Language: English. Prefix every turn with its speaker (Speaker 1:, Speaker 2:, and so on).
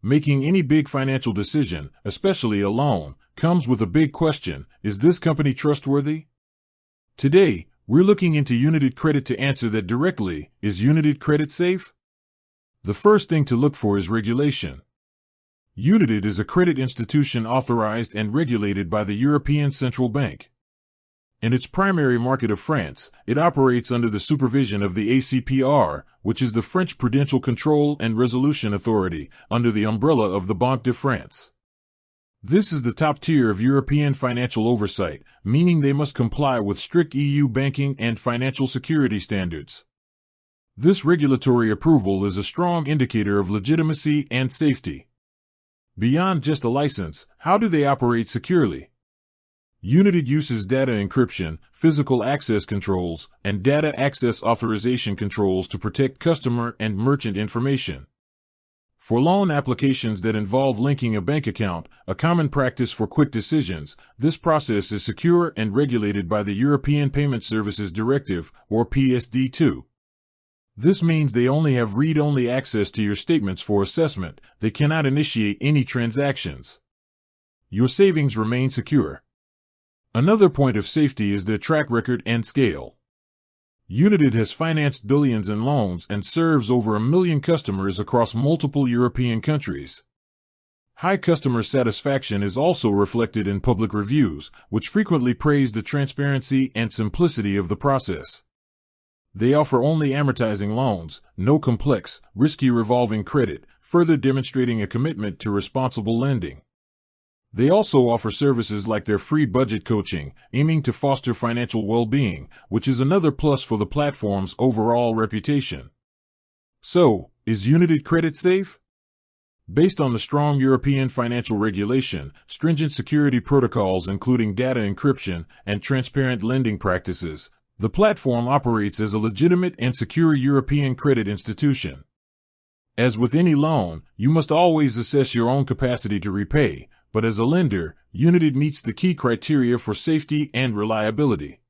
Speaker 1: Making any big financial decision, especially a loan, comes with a big question: is this company trustworthy? Today, we're looking into Younited Credit to answer that directly. Is Younited Credit safe? The first thing to look for is regulation. Younited is a credit institution authorized and regulated by the European Central Bank. In its primary market of France, it operates under the supervision of the ACPR, which is the French Prudential Control and Resolution Authority, under the umbrella of the Banque de France. This is the top tier of European financial oversight, meaning they must comply with strict EU banking and financial security standards. This regulatory approval is a strong indicator of legitimacy and safety. Beyond just a license, how do they operate securely? Younited uses data encryption, physical access controls, and data access authorization controls to protect customer and merchant information. For loan applications that involve linking a bank account, a common practice for quick decisions, this process is secure and regulated by the European Payment Services Directive, or PSD2. This means they only have read-only access to your statements for assessment. They cannot initiate any transactions. Your savings remain secure. Another point of safety is their track record and scale. Younited has financed billions in loans and serves over 1 million customers across multiple European countries. High customer satisfaction is also reflected in public reviews, which frequently praise the transparency and simplicity of the process. They offer only amortizing loans, no complex, risky revolving credit, further demonstrating a commitment to responsible lending. They also offer services like their free budget coaching, aiming to foster financial well-being, which is another plus for the platform's overall reputation. So, is Younited Credit safe? Based on the strong European financial regulation, stringent security protocols including data encryption, and transparent lending practices, the platform operates as a legitimate and secure European credit institution. As with any loan, you must always assess your own capacity to repay, but as a lender, Younited meets the key criteria for safety and reliability.